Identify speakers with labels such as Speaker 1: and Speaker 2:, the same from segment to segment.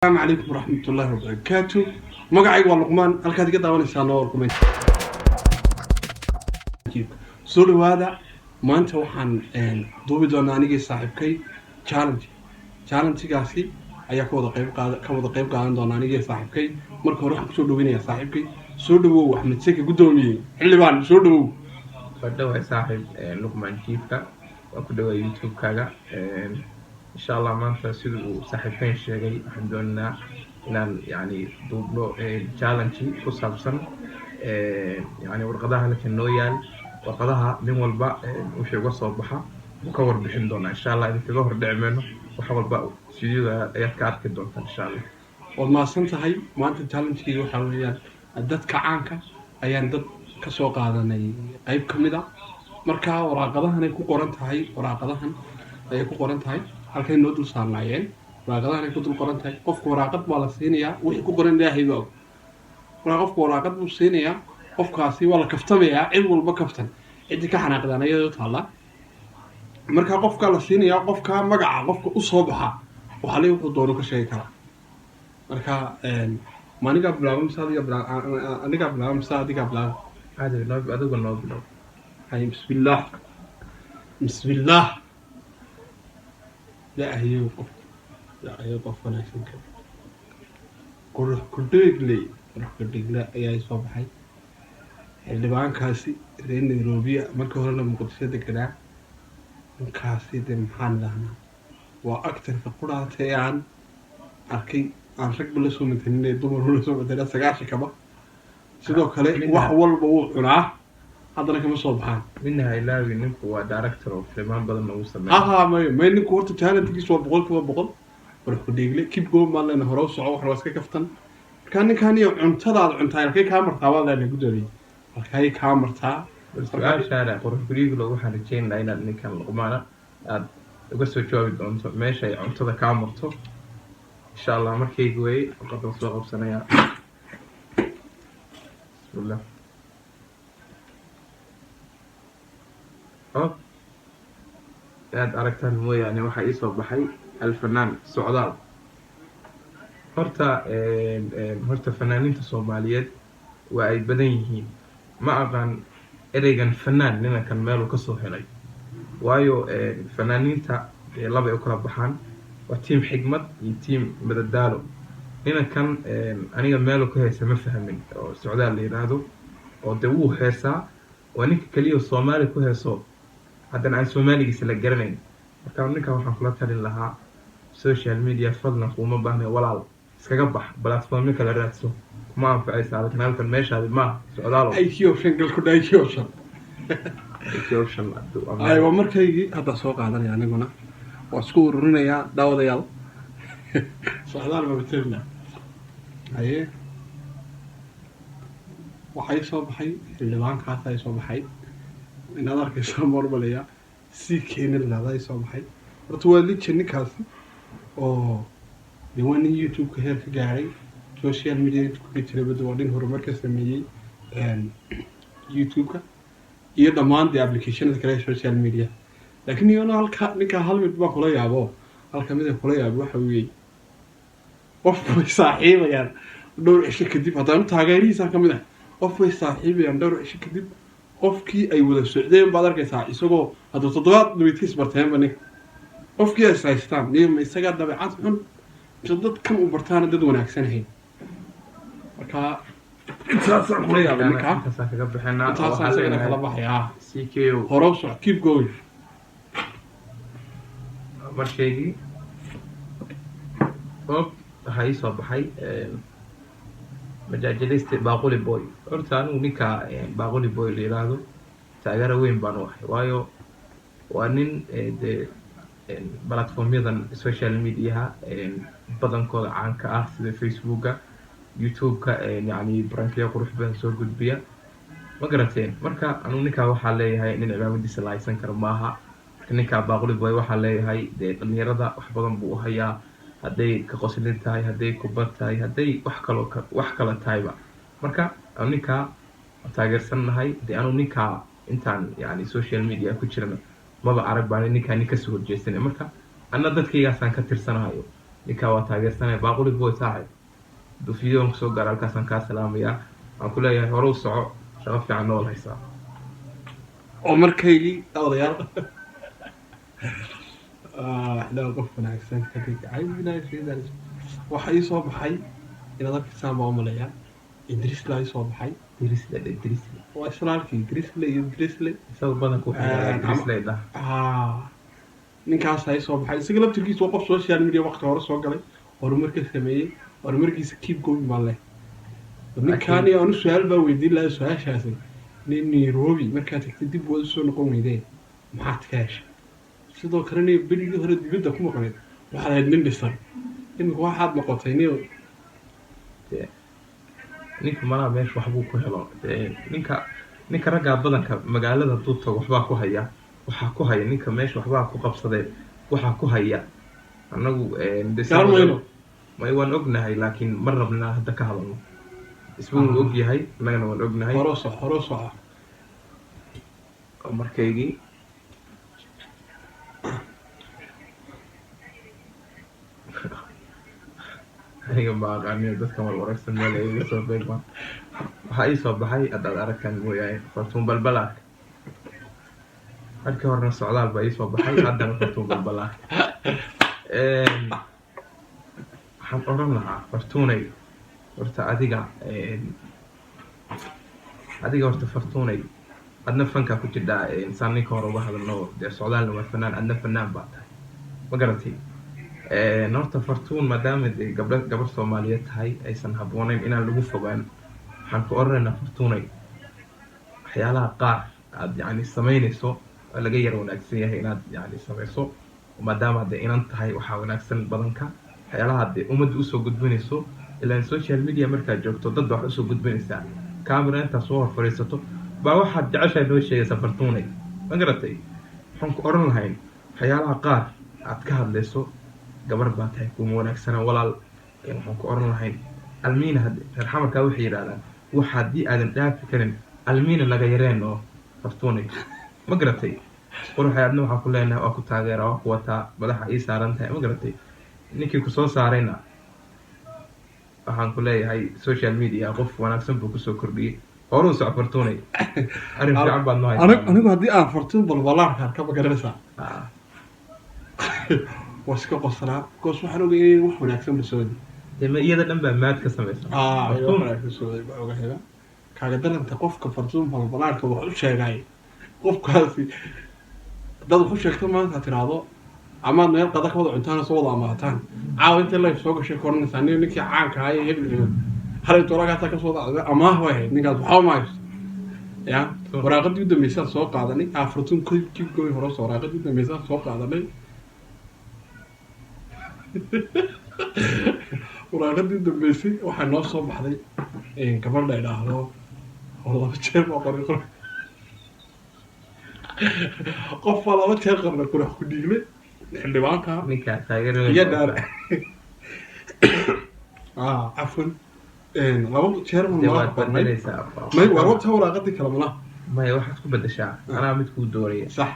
Speaker 1: السلام عليكم ورحمة الله وبركاته. مقعي واللقمان الكاتي قد أولا سانور كومنت سولو هذا ما أنت وحن دوبي دونا نيجي صاحب كي challenge كاسي أياك وضع قيب قاعد دونا نيجي صاحب كي مركو روح سولو وين يا صاحب كي سولو وأحمد سيكي قدومي اللي بان سولو
Speaker 2: فدوا صاحب لقمان كيفك وكدوا يوتيوب كذا إن شاء الله ما أنت سيدو صاحبين شيء الحمد لله إن يعني دوبلو challenge كوسابسن يعني ورقدها لكن نويال ورقدها من والباء وشيء وصل بحا مكور بحندونا إن شاء الله إذا تظهر دعمنا وحول بقى سيدو يتكارك الدون إن شاء الله.
Speaker 1: والله سنتهي ما أنت challenge كي وحوليان الدت كعانك أيان دت كسوق هذا ني قيب كمدا مركا ورقدها نيكو قرنتهاي ورقدها نيكو قرنتهاي halkay noo dul saarnaayeen waraaqadahan ay ku dul qoran tahay qofku waraaqad baa la siinayaa wixii ku qoran ilaahay baa qofku waraaqad buu siinayaa qofkaasi waa la kaftamayaa cid walba kaftan cid ka xanaaqdaan ayadoo taala marka qofka la siinayaa qofka magaca qofka u soo baxa waxa la wuxuu doono ka sheegi kara marka maniga bilaabay aniga bilaabay
Speaker 2: adiga noo bilow
Speaker 1: hay bismillah لا هي قف أنا شنك كرديك لا يا يسوع بحي اللي بعن كاسي رين نيروبي مركو هلا مقدسة كده كاسي دم حان لهنا وأكثر في القرى تيان أركي عن شك بلسوا من تنين دمر بلسوا من تنين سجاش كبا سيدو كله وحول بوقنا هذا كم صبحان
Speaker 2: منها إلا بينك ودايركتور وفيلمان بدل ما وصل
Speaker 1: ما إنك ورت تهانة تيجي سوى بقول بروح ديجلي كيف جول مال لأنه هراس صعوه حراسك كفتن كان يعنتظر عنتظر كي كامر ثواب لأنه قدري هاي كامر ثا
Speaker 2: بس في شارع بروح ديجلي لو واحد يجين لأن إنك كان القمانة قصة جواب أنت ماشي عنتظر كامرته إن شاء الله مركي جوي فقط نصبغ بسنة بسم الله aad aragtaan mooyaane waxa ii soo baxay alfanaan socdaal horta fanaaniinta Soomaaliyeed waa ay badan yihiin ma aqaan ereygan fanaan ninkan meel uu ka soo helay waayo fanaaniinta laba ay kala baxaan waa team xigmad iyo team madadaalo ninkan aniga meel uu ka heesa ma fahmin oo socdaal la yiraahdo oo uu heesaa waa ninka kaliya Soomaali ku heeso haddana aan Soomaaligiisa la garanayn marka ninka waxaan kula talin lahaa social media fadlan kuma baahna walaal iskaga bax platform kala raadso kuma anfacaysa kanaalkan meeshaadi ma socdaalo
Speaker 1: ay kiyooshan gal ku dhaay kiyooshan ay waa markaygi hadda soo qaadanaya aniguna waa isku ururinayaa daawadayaal socdaal ma betelna aye waxay soo baxay xildhibaankaas ay soo baxay inaad arkaysaa marmalaya si keenin lahaday soo baxay horta waa liijan ninkaasi oo diiwaanka YouTube-ka heer ka gaaray social media ku jiray bad waa dhin horumar ka sameeyay YouTube-ka iyo dhammaan applicationada kale social media laakiin iyana halka ninka hal mid baa kula yaabo halka mid kula yaabo waxa weeye qof way saaxiibayaan dhowr cisho kadib haddana taageerihiisa ka mid ah qof way saaxiibayaan dhowr cisho kadib qofkii ay wada socdeen baad arkaysaa isagoo hadduu toddobaad nabadkiis barteen bani qofkii ay saystaan nima isaga dabeecad xun dad kan u bartaan dad wanaagsan ahayn marka intaasaan kula yaabay ninka
Speaker 2: intaasaan kaga bixinaa
Speaker 1: intaasaan kala baxayaa
Speaker 2: CKO
Speaker 1: horow soc keep going
Speaker 2: markeygii waxaa ii soo baxay majaajiliste baaquli boy horta anigu ninka baaquli boy la yiraahdo taageero weyn baan u ahay waayo waa nin platformyadan social media badankooda caanka ah sida Facebooka YouTube-ka yani brankiya qurux badan soo gudbiya ma garateen marka anigu ninka waxaa leeyahay nin cibaamadiisa la haysan karo maaha ninka baaquli boy waxaa leeyahay dhalinyarada wax badan buu u hayaa hadday ka qoslin tahay hadday kubad tahay hadday wax kala tahayba marka ninka taageersanahay anu ninka intaan yani social media ku jirana maba arag baan ninka soo horjeesanay marka anna dadkaygaasaan ka tirsanayo ninkaa waa taageersanaya baaquli boy saaxib hadduu fiideoon kusoo gaaro halkaasaan kaa salaamayaa waxaan ku leeyahay hore u soco shaqo fiican nool haysaa
Speaker 1: oo markaygii odayaal waxdhaa qof wanaagsan waxa ii soo baxay inaad arkaysaan baa u maleeyaa idrisla ii soo baxay
Speaker 2: Drisle
Speaker 1: waa islaalkii drisle iyo drisle
Speaker 2: isaga badanka Drisle dhah
Speaker 1: ninkaasa ii soo baxay isaga laftirkiisa waa qof social media waqti hore soo galay horumarka sameeyey horumarkiisa keep going baa leh ninkaani aanu su-aal baa weydiin lahaa su-aashaasi nin Nairobi markaad tagtay dib waad usoo noqon weydeen maxaad ka heshay sidoo kalena berigii hore dibadda ku maqneed waxaad ahayd nin dhisan imika waxaad noqotay
Speaker 2: ninka malaa meesha waxbuu ku helo ninka raggaa badanka magaalada hadduu tago waxaa ku haya ninka meesha waxbaa ku qabsadeen waxaa ku haya annagu may waan ognahay laakiin ma rabnaa hadda ka hadalno isbuu og yahay annagana waan ognahay
Speaker 1: horo soco
Speaker 2: markaygii aniga ma aqaaniyo dadka warwaragsan meel ay iga soo beegmaan waxaa ii soo baxay haddaad aragtaan mooyaane fartuun balbalaak markii horena socdaal baa ii soo baxay haddana fartuun balbalaak waxaan oran lahaa fartuunay horta adiga horta fartuunay adna fankaa ku jirdhaa saan ninka hore uga hadalno dee socdaalna waa fanaan adna fanaan baa tahay ma garatay horta fartuun maadaama dee gabar Soomaaliyeed tahay aysan habboonayn inaan lagu fogaan waxaan ku oranaynaa fartuunay waxyaalaha qaar aad yacni samaynayso oo laga yar wanaagsan yahay inaad yacni samayso maadaama dee inan tahay waxaa wanaagsan badanka waxyaalaha dee ummadda usoo gudbinayso ilaan social media markaad joogto dad wax usoo gudbinaysaa camera intaad soo hor fadhiisato baa waxaad jeceshahay noo sheegaysaa fartuunay ma garatay waxaan ku oran lahayn waxyaalaha qaar aad ka hadlayso gabar baa tahay kuma wanaagsana walaal waxaan ku oran lahayn almiina reer xamarkaa waxay yidhahdaan wax haddii aadan dhaafi karin almiina naga yareen oo fartuunay ma garatay quruxay adna waxaan ku leenahay waa ku taageera waa ku wataa madaxa ii saaran tahay ma garatay ninkii kusoo saarayna waxaan ku leeyahay social media qof wanaagsan buu kusoo kordhiyey horuu soco fartuunay arrin fiican baad noo haysaa
Speaker 1: anigu haddii aan fartuun balbalaarka arka ma garanaysaa waa iska qoslaa because waxaan ogay inay wax wanaagsan basoodi
Speaker 2: dema iyada dhan baa maad ka samaysan
Speaker 1: kaaga daranta qofka fartuun balbalaarka wax u sheegay qofkaasi dad wax u sheegto maanta tiraahdo amaad meel qada ka wada cuntaan soo wada amaataan caawa inta live soo gashay koranaysaa ninkii caanka ahaa ee hebel halay toolagaasa ka soo dhacday amaah way ahayd ninkaas waxaa ma haysto ya waraaqadii u dambeysaan soo qaadanay fartuun kii goy hore soo waraaqadii u dambeysaan soo qaadanay waraaqadii u dambeysay waxaa noo soo baxday gabadha ay dhahdo oo 2 jeer baa qoray qof baa 2 jeer qorna qurax ku dhiiglay xildhibaanka
Speaker 2: ninkaa taageero
Speaker 1: iyo dhaar عفوا لو شهر من الله ما وربطها وراقتي كلامنا
Speaker 2: ما waxaad ku badashaa anaa mid ku dooraya
Speaker 1: صح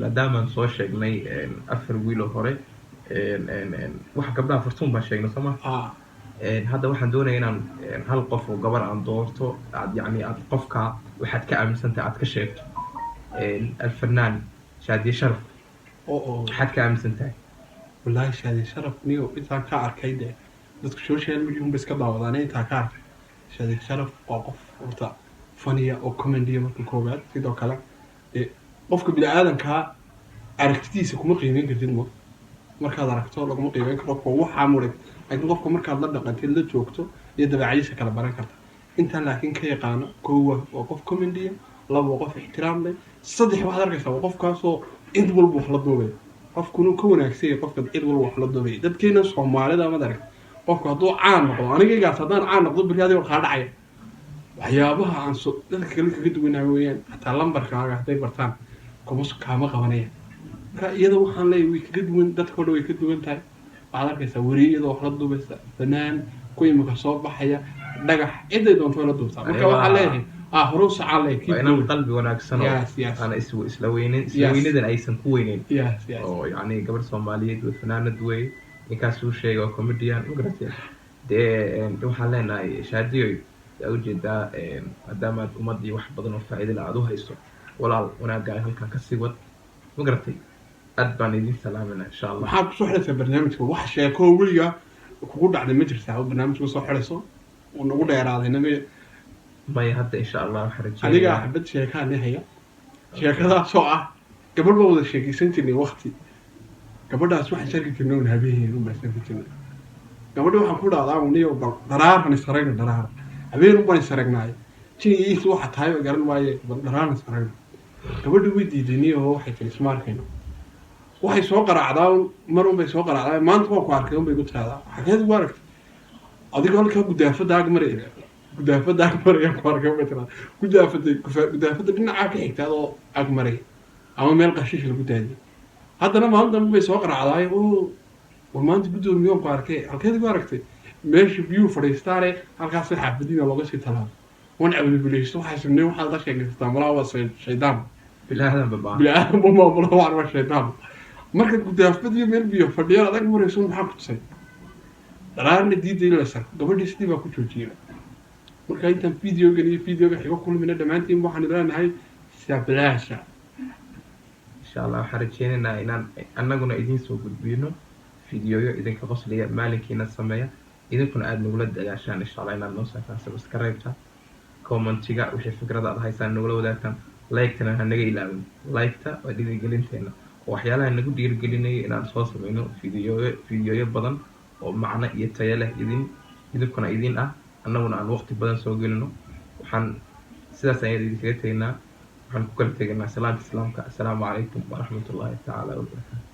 Speaker 2: maadaama aan soo sheegnay afar wiil oo hore waxa gabdhaha fartuun baan sheegnay soo ma hadda waxaan doonayaa inaan hal qof oo gabar aan doorto aad yacni aad qofka waxaad ka aaminsantahay aad ka sheegto alfanaan shaadiye sharaf waxaad ka aaminsantahay
Speaker 1: wallaahi shaadiye sharaf niyo intaan ka arkay dee dadku social media bas ka daawadaan intaa ka arkay shaadiye sharaf waa qof horta faniya oo comedy marka koobaad sidoo kale qofka bini aadanka aragtidiisa kuma qiimeyn kartid markaad aragto laguma qiimeyn karo qofka waxa murid laakiin qofka markaad la dhaqantid la joogto iyo dabeecadiisa kala baran karta intaan laakiin ka yaqaano koowa waa qof comedy laba qof ixtiraam leh saddex waxaad arkaysaa qofkaasoo cid walba wax la duubay qofkuna ka wanaagsan yahay qofka cid walba wax la duubay dadkeena Soomaalida ma darag qofka hadduu caan noqdo aniga haddaan caan noqdo bariyaadii waxa dhacay waxyaabaha aan soo dadka kale kaga duwanaa weeyaan hataa lambarkaaga haday bartaan kuma kaama qabanaya ka iyada waxaan leeyahay way kaga duwan dadka way ka duwan tahay waxaad arkaysaa wariyada wax la duubaysa banaan ku imika soo baxaya dhagax ciday doonto la duubtaa marka waxaa leeyahay هروس عليك
Speaker 2: أنا قلبي وناكسن أنا إسلوينين إسلوينين aysan ku weyneyn oo yani gabar Soomaaliyeed oo fanaanad way ninkaas uu sheegay oo comedian ma garatay dee waxaan leenahay shaadiyoy yaa ujeedaa maadaama aad ummadii wax badan oo faa'iido leh aad u hayso walaal wanaagaaga halkan kasii wad ma garatay aad baan idin salaaminaa insha allah.
Speaker 1: maxaa kusoo xidhaysaa barnaamijka wax sheeko weliga kugu dhacday ma jirtaa oo barnaamijka soo xidhayso oo nagu dheeraadayna
Speaker 2: maya hadda insha allah waxaan
Speaker 1: aniga
Speaker 2: rajeynayaa
Speaker 1: xabad sheekaan haya sheekadaasoo ah gabadh baa wada sheekaysan jirnay waqti gabadhaas waxaan sharki jirnay oon habeeneen un baan sharki jirnay gabadha waxaan ku dhahdaa uniyo dharaarkan isaragna dharaar habeen un baan isaragnaayo jinigiisa waxa tahay oo garan waaye dharaarna isaragna gabadha way diidanay oo waxay tiri isma arkayno waxay soo qaraacdaa mar un bay soo qaraacdaa maanta waa ku arkay un bay ku tiraahdaa xageed ugu aragtay adigoo halkaa gudaafada ag maraya gudaafada ag maraya ku arkay un bay tiraahdaa gudaafada dhinacaa ka xigta adoo ag maraya ama meel qashish lagu daadiyo haddana maalin dambe bay soo qaraacdaay oo war maanta guddoomiyoon ku arkay halkeed ugu aragtay meesha biyuu fadhiistaane halkaas xaafadiina looga sii talaabo wan cabdibileysto waxaa sibnay waxaad la sheegaysataa malaa waa shaydaan
Speaker 2: bilaadan babaa
Speaker 1: bilaadan bu maamula waan waa shaydaan marka gudaafadiyo meel biyo fadhiyo adag marayso maxaa ku tusay dharaarna diiday la sar gabadhii sidii baa ku joojiyay marka intaan videogan iyo videoga xigo kulmina dhammaantiin waxaan ilaahay sablaasha
Speaker 2: insha allah waxaan rajeynaynaa inaan annaguna idiin soo gudbino fideoyo idinka qosliya maalinkiina sameeya idinkuna aada nagula dagaashaan insha allah inaad noo saartaan subscribe-ta commentiga wixii fikrada aad haysaan nagula wadaagtaan like-tana ha naga ilaawin like-ta waa dhiirigelinteena oo waxyaalaha nagu dhiirigelinaya inaan soo sameyno fideoyo badan oo macno iyo tayo leh idinkuna idin ah annaguna aan waqti badan soo gelino waxaan sidaas ayaan idinkaga tegaynaa waxaan ku kala tegaynaa salaamka islaamka assalaamu calaykum waraxmatullaahi tacaala wabarakaatu.